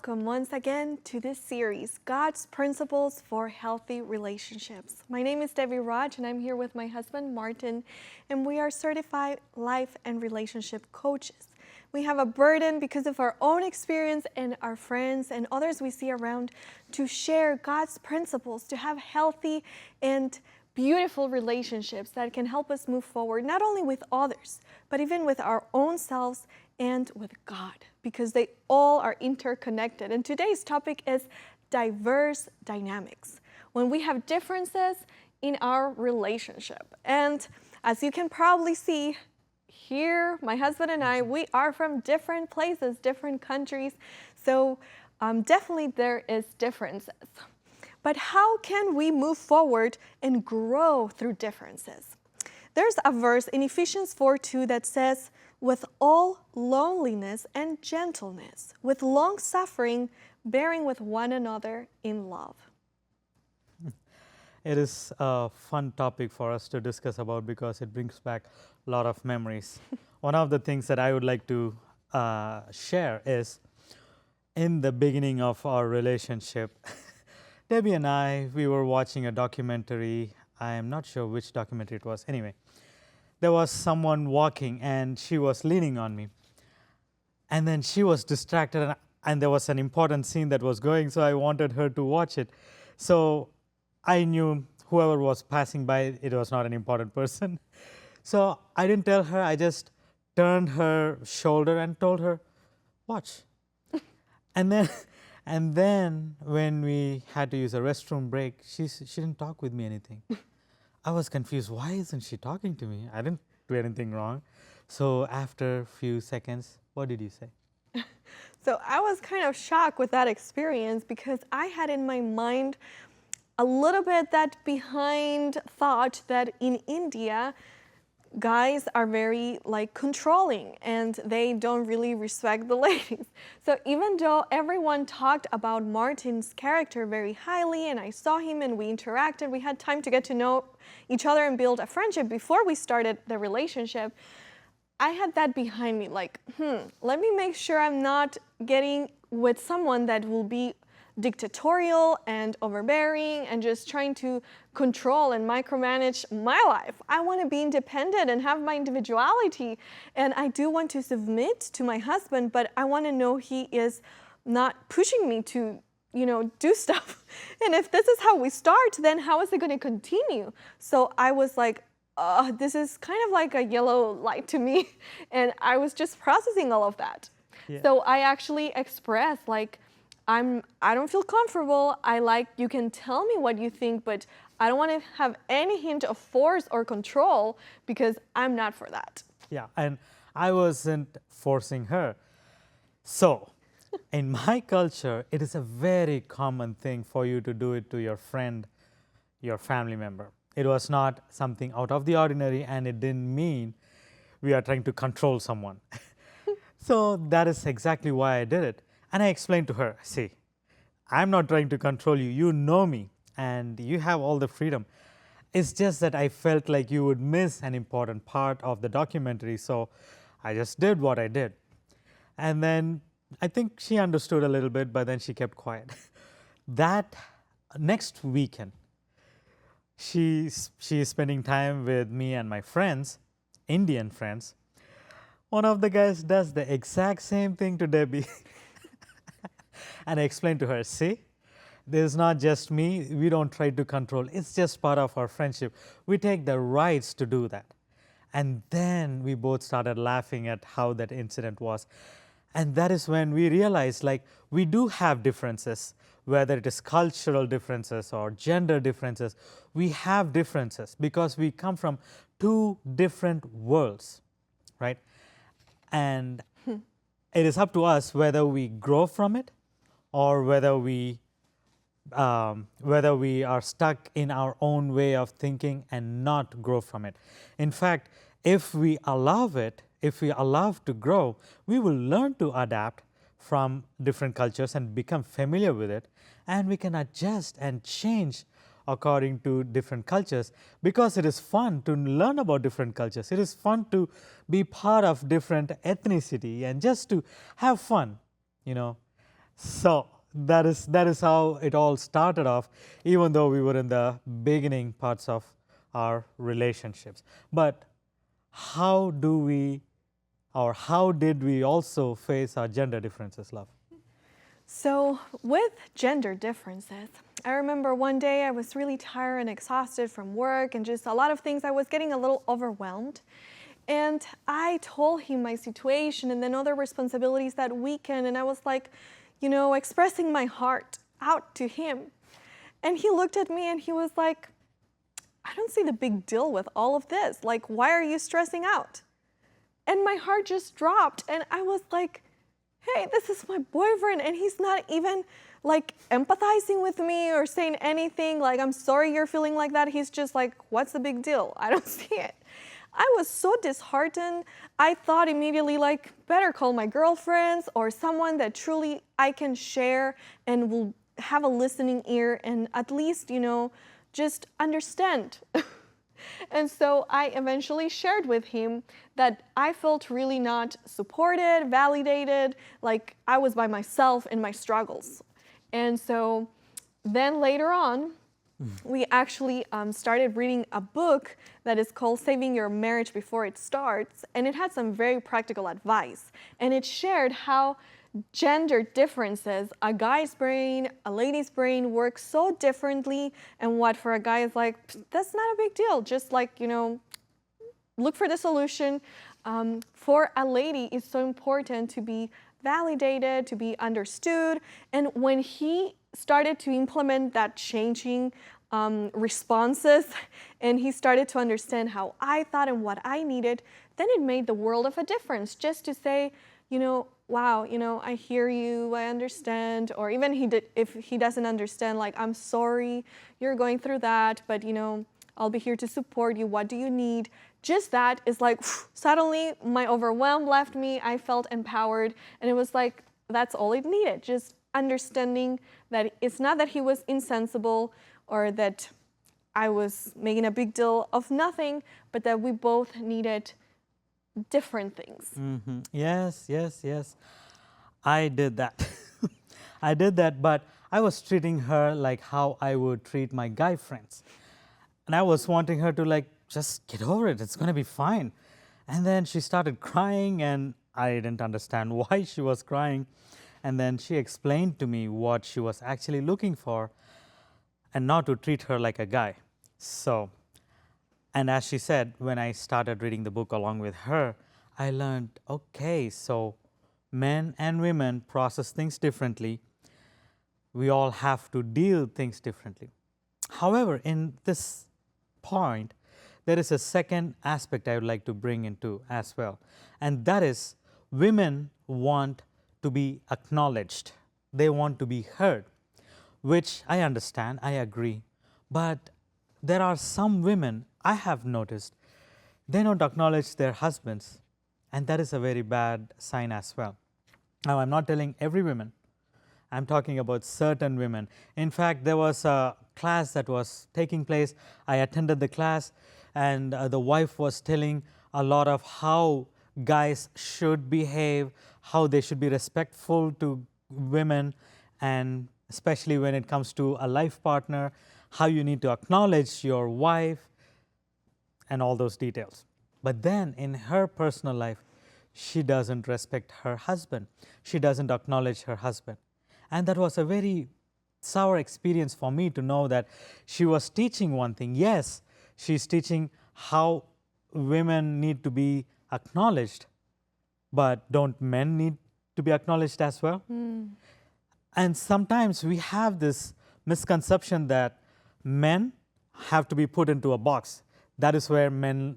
welcome once again to this series, God's Principles for Healthy Relationships. My name is Debbie Raj and I'm here with my husband Martin, and we are certified life and relationship coaches. We have a burden because of our own experience and our friends and others we see around to share God's principles to have healthy and beautiful relationships that can help us move forward, not only with others, but even with our own selves and with God, because they all are interconnected. And today's topic is diverse dynamics, when we have differences in our relationship. And as you can probably see here, my husband and I, we are from different places, different countries, so definitely there is differences. But how can we move forward and grow through differences? There's a verse in Ephesians 4:2 that says, with all loneliness and gentleness, with long suffering, bearing with one another in love. It is a fun topic for us to discuss about because it brings back a lot of memories. One of the things that I would like to share is in the beginning of our relationship, Debbie and I, we were watching a documentary. I am not sure which documentary it was. Anyway, there was someone walking and she was leaning on me. And then she was distracted and there was an important scene that was going, so I wanted her to watch it. So I knew whoever was passing by, it was not an important person. So I didn't tell her, I just turned her shoulder and told her, watch. And then when we had to use a restroom break, she didn't talk with me anything. I was confused. Why isn't she talking to me? I didn't do anything wrong. So after a few seconds, what did you say? So I was kind of shocked with that experience because I had in my mind a little bit that behind thought that in India, guys are very controlling and they don't really respect the ladies. So even though everyone talked about Martin's character very highly and I saw him and we interacted, we had time to get to know each other and build a friendship before we started the relationship, I had that behind me let me make sure I'm not getting with someone that will be dictatorial and overbearing and just trying to control and micromanage my life. I want to be independent and have my individuality, and I do want to submit to my husband, but I want to know he is not pushing me to do stuff. And if this is how we start, then how is it going to continue? So I was like, this is kind of like a yellow light to me, and I was just processing all of that. Yeah. So I actually expressed I don't feel comfortable. You can tell me what you think, but I don't want to have any hint of force or control because I'm not for that. Yeah, and I wasn't forcing her. So in my culture, it is a very common thing for you to do it to your friend, your family member. It was not something out of the ordinary, and it didn't mean we are trying to control someone. So that is exactly why I did it. And I explained to her, see, I'm not trying to control you. You know me and you have all the freedom. It's just that I felt like you would miss an important part of the documentary. So I just did what I did. And then I think she understood a little bit, but then she kept quiet. That next weekend, she is spending time with me and my friends, Indian friends. One of the guys does the exact same thing to Debbie. And I explained to her, see, there's not just me, we don't try to control, it's just part of our friendship. We take the rights to do that. And then we both started laughing at how that incident was. And that is when we realized we do have differences, whether it is cultural differences or gender differences. We have differences because we come from two different worlds, right? And it is up to us whether we grow from it or whether we are stuck in our own way of thinking and not grow from it. In fact, if we allow to grow, we will learn to adapt from different cultures and become familiar with it, and we can adjust and change according to different cultures because it is fun to learn about different cultures. It is fun to be part of different ethnicity and just to have fun, So that is how it all started off, even though we were in the beginning parts of our relationships. But how do we, or how did we also face our gender differences, love? So, with gender differences, I remember one day I was really tired and exhausted from work and just a lot of things. I was getting a little overwhelmed. And I told him my situation and then other responsibilities that weekend. And I was like, expressing my heart out to him. And he looked at me and he was like, I don't see the big deal with all of this. Like, why are you stressing out? And my heart just dropped. And I was like, hey, this is my boyfriend, and he's not even like empathizing with me or saying anything like, I'm sorry you're feeling like that. He's just like, what's the big deal? I don't see it. I was so disheartened. I thought immediately like, better call my girlfriends or someone that truly I can share and will have a listening ear and at least, just understand. And so I eventually shared with him that I felt really not supported, validated, like I was by myself in my struggles. And so then later on, we actually started reading a book that is called Saving Your Marriage Before It Starts. And it had some very practical advice. And it shared how gender differences, a guy's brain, a lady's brain works so differently, and what for a guy is like, that's not a big deal, just like, look for the solution. For a lady, it's so important to be validated, to be understood, and when he started to implement that changing responses, and he started to understand how I thought and what I needed, then it made the world of a difference, just to say, wow, I hear you, I understand, or even if he doesn't understand, like, I'm sorry you're going through that, but I'll be here to support you. What do you need? Just that is like, suddenly my overwhelm left me. I felt empowered, and it was like, that's all it needed. Just understanding that it's not that he was insensible or that I was making a big deal of nothing, but that we both needed different things. Mm-hmm. Yes, yes, yes. I did that. I did that, but I was treating her like how I would treat my guy friends. And I was wanting her to just get over it. It's going to be fine. And then she started crying, and I didn't understand why she was crying. And then she explained to me what she was actually looking for and not to treat her like a guy. So, and as she said, when I started reading the book along with her, I learned, okay, so men and women process things differently. We all have to deal things differently. However, in this point, there is a second aspect I would like to bring into as well. And that is, women want to be acknowledged. They want to be heard, which I understand, I agree. But there are some women I have noticed, they don't acknowledge their husbands, and that is a very bad sign as well. Now, I'm not telling every woman, I'm talking about certain women. In fact, there was a class that was taking place. I attended the class, and the wife was telling a lot of how guys should behave, how they should be respectful to women, and especially when it comes to a life partner, how you need to acknowledge your wife, and all those details. But then in her personal life, she doesn't respect her husband. She doesn't acknowledge her husband. And that was a very sour experience for me to know that she was teaching one thing. Yes, she's teaching how women need to be acknowledged, but don't men need to be acknowledged as well? And sometimes we have this misconception that men have to be put into a box. That is where men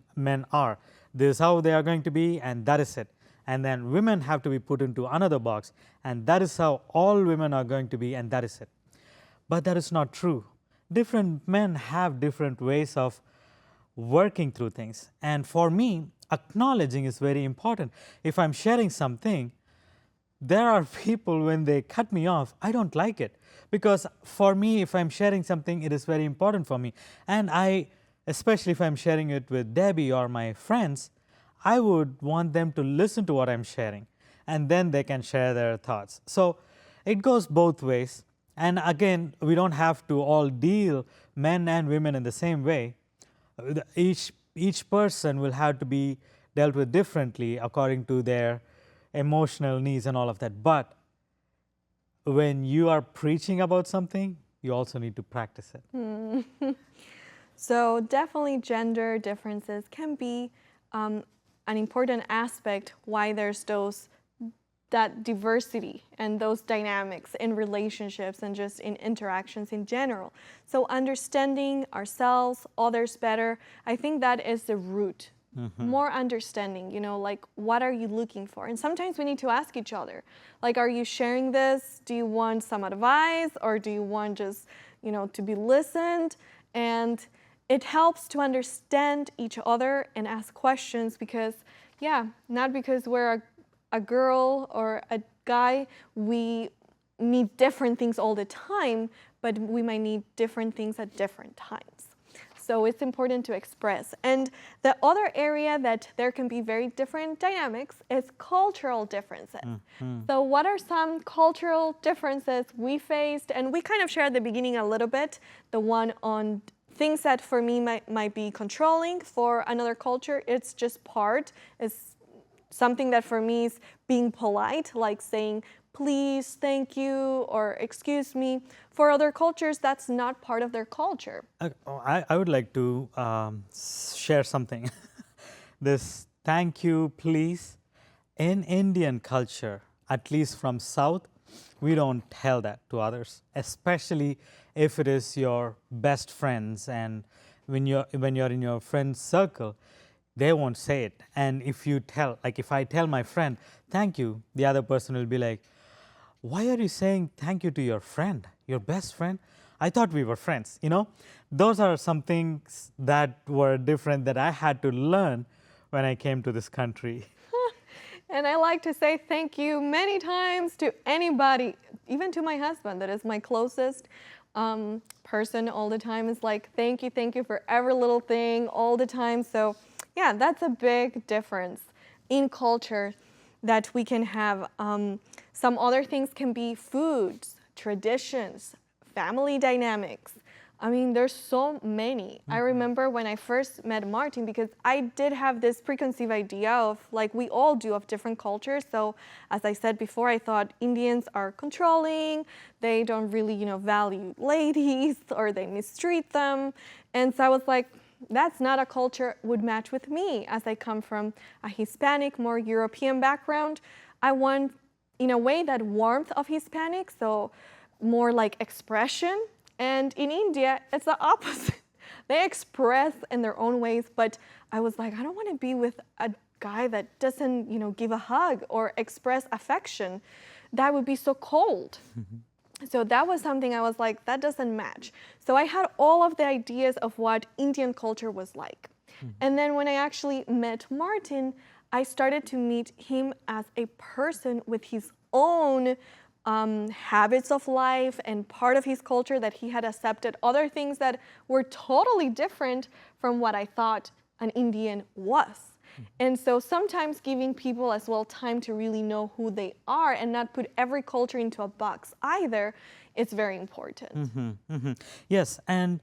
are. This is how they are going to be, and that is it. And then women have to be put into another box, and that is how all women are going to be, and that is it. But that is not true. Different men have different ways of working through things. And for me, acknowledging is very important. If I'm sharing something, there are people, when they cut me off, I don't like it. Because for me, if I'm sharing something, it is very important for me. And especially if I'm sharing it with Debbie or my friends, I would want them to listen to what I'm sharing, and then they can share their thoughts. So it goes both ways. And again, we don't have to all deal men and women in the same way. Each person will have to be dealt with differently according to their emotional needs and all of that. But when you are preaching about something, you also need to practice it. So definitely gender differences can be an important aspect why there's that diversity and those dynamics in relationships and just in interactions in general. So understanding ourselves, others better, I think that is the root. More understanding, like what are you looking for? And sometimes we need to ask each other, like, are you sharing this? Do you want some advice, or do you want just, to be listened? And it helps to understand each other and ask questions because, not because we're a girl or a guy, we need different things all the time, but we might need different things at different times. So it's important to express. And the other area that there can be very different dynamics is cultural differences. So what are some cultural differences we faced? And we kind of shared at the beginning a little bit, the one on things that for me might be controlling. For another culture, it's just it's something that for me is being polite, like saying, please, thank you, or excuse me. For other cultures, that's not part of their culture. I would like to share something. This thank you, please. In Indian culture, at least from South, we don't tell that to others, especially if it is your best friends. And when you're in your friend's circle, they won't say it. And if you tell, like if I tell my friend, thank you, the other person will be like, why are you saying thank you to your friend, your best friend? I thought we were friends, Those are some things that were different that I had to learn when I came to this country. And I like to say thank you many times to anybody, even to my husband, that is my closest person all the time. Is like, thank you for every little thing all the time. So yeah, that's a big difference in culture that we can have. Some other things can be foods, traditions, family dynamics. I mean, there's so many. I remember when I first met Martin, because I did have this preconceived idea of, like we all do, of different cultures. So as I said before, I thought Indians are controlling, they don't really, value ladies, or they mistreat them. And so I was like, that's not a culture would match with me, as I come from a Hispanic, more European background. I want, in a way, that warmth of Hispanic, so more like expression. And in India, it's the opposite. They express in their own ways, but I was like, I don't want to be with a guy that doesn't, give a hug or express affection. That would be so cold. So that was something I was like, that doesn't match. So I had all of the ideas of what Indian culture was like. And then when I actually met Martin, I started to meet him as a person with his own habits of life and part of his culture, that he had accepted other things that were totally different from what I thought an Indian was. And so sometimes giving people as well time to really know who they are and not put every culture into a box either, is very important. Yes, and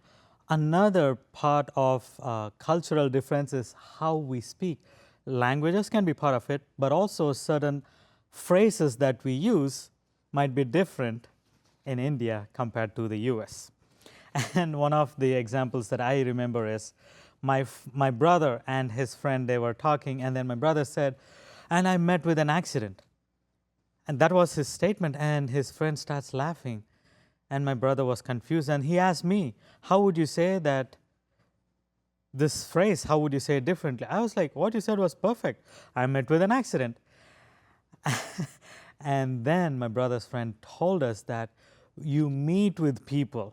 another part of cultural difference is how we speak. Languages can be part of it, but also certain phrases that we use might be different in India compared to the US. And one of the examples that I remember is my brother and his friend, they were talking, and then my brother said, and I met with an accident. And that was his statement, and his friend starts laughing. And my brother was confused, and he asked me, how would you say that, this phrase, how would you say it differently? I was like, what you said was perfect. I met with an accident. And then my brother's friend told us that you meet with people,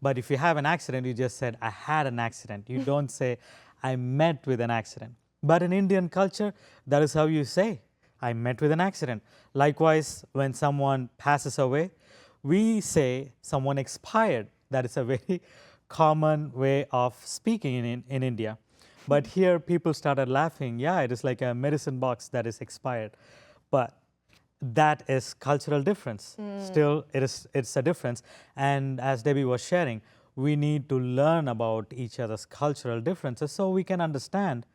but if you have an accident, you just said, I had an accident. You don't say, I met with an accident. But in Indian culture, that is how you say, I met with an accident. Likewise, when someone passes away, we say someone expired. That is a very common way of speaking in India. But here people started laughing. Yeah, it is like a medicine box that is expired. But that is cultural difference. Still, it's a difference. And as Debbie was sharing, we need to learn about each other's cultural differences so we can understand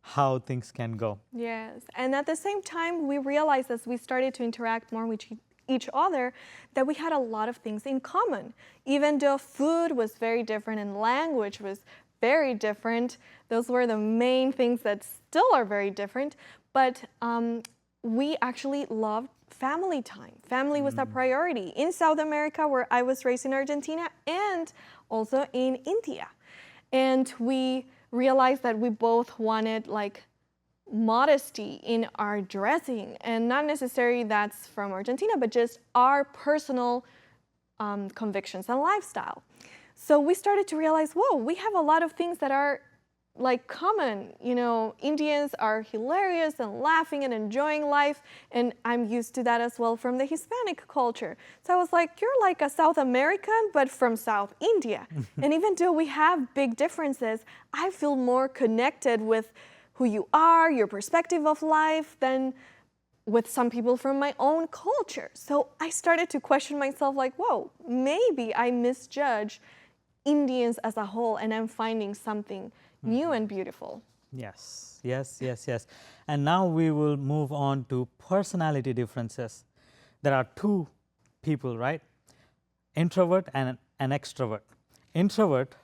how things can go. Yes, and at the same time, we realized as we started to interact more with each other that we had a lot of things in common. Even though food was very different and language was very different, those were the main things that still are very different, but we actually loved family time. Family was a priority in South America, where I was raised in Argentina, and also in India. And we realized that we both wanted like modesty in our dressing, and not necessarily that's from Argentina, but just our personal convictions and lifestyle. So we started to realize, whoa, we have a lot of things that are like common. You know, Indians are hilarious and laughing and enjoying life, and I'm used to that as well from the Hispanic culture. So I was like, you're like a South American, but from South India. And even though we have big differences, I feel more connected with who you are, your perspective of life, than with some people from my own culture. So I started to question myself like, whoa, maybe I misjudge Indians as a whole, and I'm finding something new and beautiful. Yes, yes, yes, yes. And now we will move on to personality differences. There are two people, right? Introvert and an extrovert. Introvert,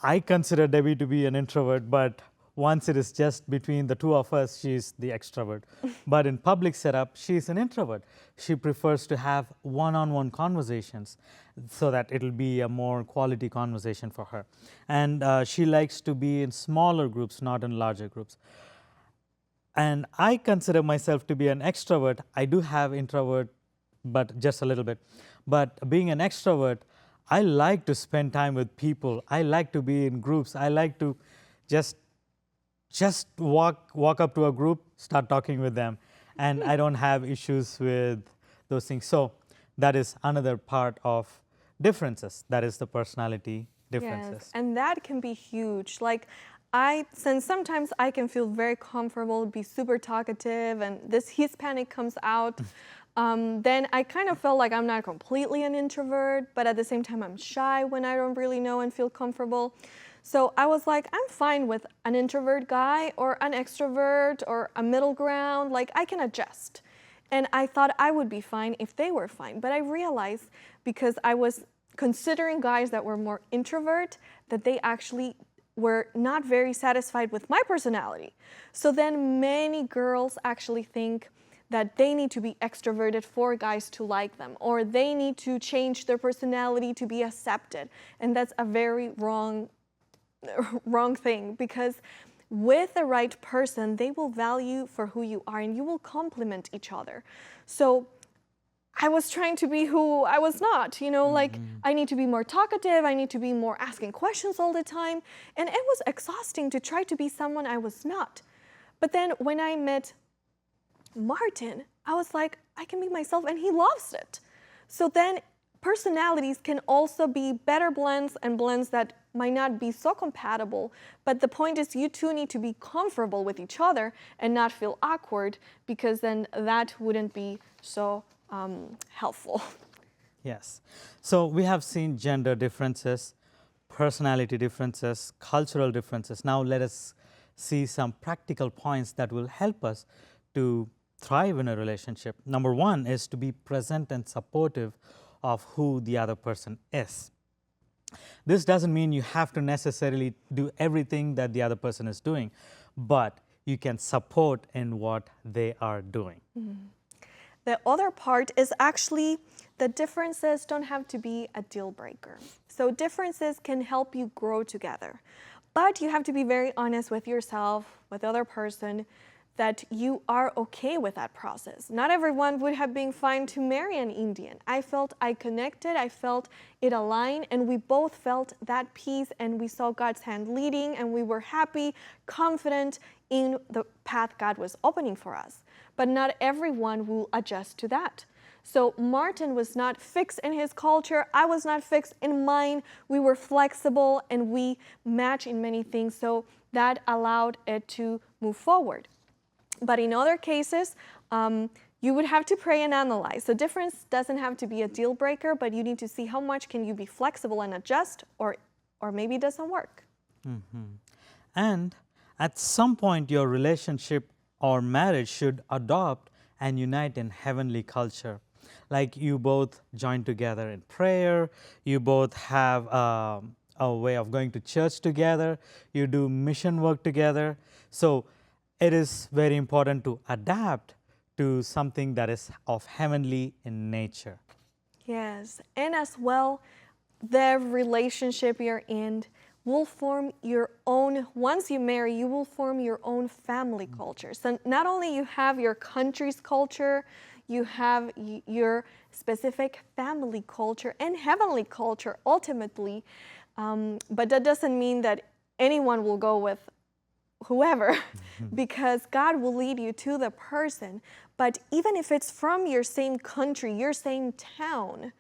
I consider Debbie to be an introvert, but once it is just between the two of us, she's the extrovert. But in public setup, she's an introvert. She prefers to have one-on-one conversations so that it'll be a more quality conversation for her. And she likes to be in smaller groups, not in larger groups. And I consider myself to be an extrovert. I do have introvert, but just a little bit. But being an extrovert, I like to spend time with people. I like to be in groups. I like to just walk up to a group, start talking with them, and I don't have issues with those things. So that is another part of differences. That is the personality differences. Yes, and that can be huge. Like since sometimes I can feel very comfortable, be super talkative, and this Hispanic comes out, then I kind of felt like I'm not completely an introvert, but at the same time I'm shy when I don't really know and feel comfortable. So I was like, I'm fine with an introvert guy or an extrovert or a middle ground, like I can adjust. And I thought I would be fine if they were fine. But I realized, because I was considering guys that were more introvert, that they actually were not very satisfied with my personality. So then many girls actually think that they need to be extroverted for guys to like them, or they need to change their personality to be accepted. And that's a very wrong thing, because with the right person, they will value for who you are and you will complement each other. So I was trying to be who I was not, you know, like I need to be more talkative, I need to be more asking questions all the time. And it was exhausting to try to be someone I was not. But then when I met Martin, I was like, I can be myself, and he loves it. So then personalities can also be better blends, and blends that might not be so compatible, but the point is you two need to be comfortable with each other and not feel awkward, because then that wouldn't be so helpful. Yes. So we have seen gender differences, personality differences, cultural differences. Now let us see some practical points that will help us to thrive in a relationship. Number one is to be present and supportive of who the other person is. This doesn't mean you have to necessarily do everything that the other person is doing, but you can support in what they are doing. The other part is actually the differences don't have to be a deal breaker. So differences can help you grow together, but you have to be very honest with yourself, with the other person, that you are okay with that process. Not everyone would have been fine to marry an Indian. I felt I connected, I felt it aligned, and we both felt that peace, and we saw God's hand leading, and we were happy, confident in the path God was opening for us. But not everyone will adjust to that. So Martin was not fixed in his culture, I was not fixed in mine. We were flexible and we match in many things, so that allowed it to move forward. But in other cases, you would have to pray and analyze. The difference doesn't have to be a deal breaker, but you need to see how much can you be flexible and adjust, or maybe it doesn't work. And at some point, your relationship or marriage should adopt and unite in heavenly culture. Like you both join together in prayer, you both have a way of going to church together, you do mission work together. So it is very important to adapt to something that is of heavenly in nature. Yes, and as well, the relationship you're in will form your own, once you marry, you will form your own family culture. So not only you have your country's culture, you have your specific family culture and heavenly culture ultimately, but that doesn't mean that anyone will go with whoever, because God will lead you to the person. But even if it's from your same country, your same town,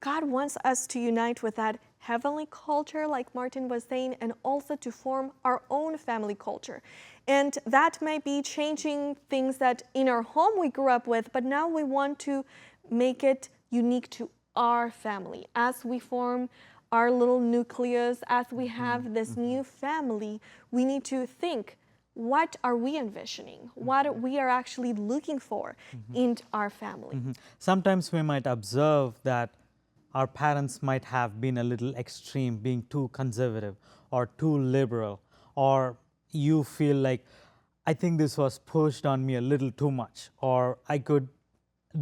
God wants us to unite with that heavenly culture, like Martin was saying, and also to form our own family culture. And that might be changing things that in our home we grew up with, but now we want to make it unique to our family. As we form our little nucleus, as we have this new family, we need to think, what are we envisioning? What we are actually looking for in our family? Sometimes we might observe that our parents might have been a little extreme, being too conservative or too liberal, or you feel like, I think this was pushed on me a little too much, or I could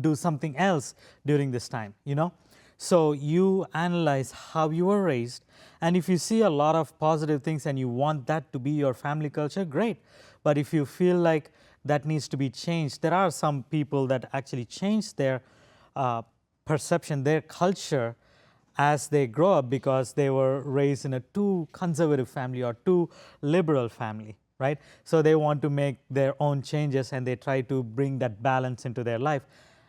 do something else during this time, you know? So you analyze how you were raised, and if you see a lot of positive things and you want that to be your family culture, great. But if you feel like that needs to be changed, there are some people that actually change their perception, their culture as they grow up because they were raised in a too conservative family or too liberal family, right? So they want to make their own changes and they try to bring that balance into their life.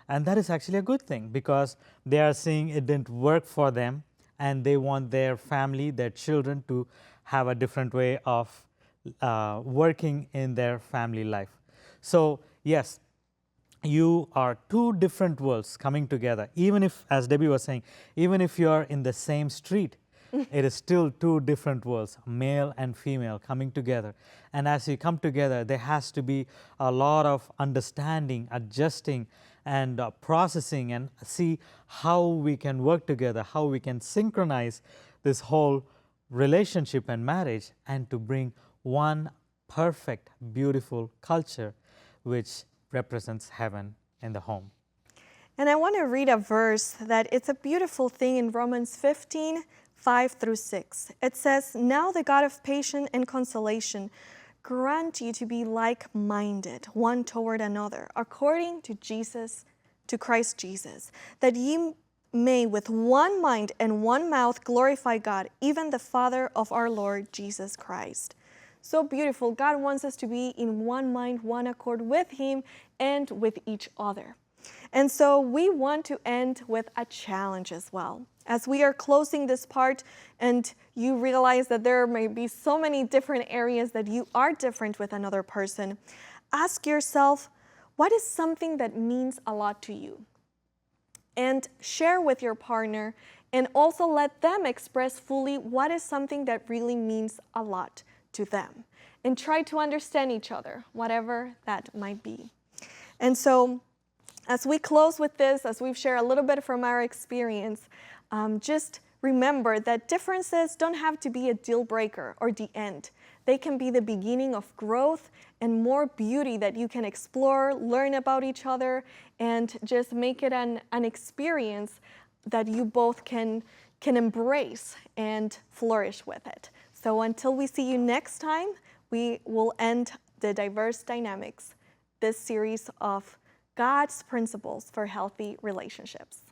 And that is actually a good thing because they are seeing it didn't work for them and they want their family, their children to have a different way of working in their family life. So yes, you are two different worlds coming together. Even if, as Debbie was saying, even if you are in the same street, it is still two different worlds, male and female coming together. And as you come together, there has to be a lot of understanding, adjusting, and processing, and see how we can work together, how we can synchronize this whole relationship and marriage, and to bring one perfect, beautiful culture which represents heaven in the home. And I want to read a verse that it's a beautiful thing in Romans 15, 5-6. It says, "Now the God of patience and consolation grant you to be like-minded one toward another, according to Christ Jesus, that ye may with one mind and one mouth glorify God, even the Father of our Lord Jesus Christ." So beautiful. God wants us to be in one mind, one accord with Him and with each other. And so we want to end with a challenge as well. As we are closing this part and you realize that there may be so many different areas that you are different with another person, ask yourself, what is something that means a lot to you? And share with your partner, and also let them express fully what is something that really means a lot to them, and try to understand each other, whatever that might be. And so as we close with this, as we've shared a little bit from our experience, just remember that differences don't have to be a deal breaker or the end. They can be the beginning of growth and more beauty that you can explore, learn about each other, and just make it an experience that you both can embrace and flourish with it. So until we see you next time, we will end the Diverse Dynamics, this series of God's principles for healthy relationships.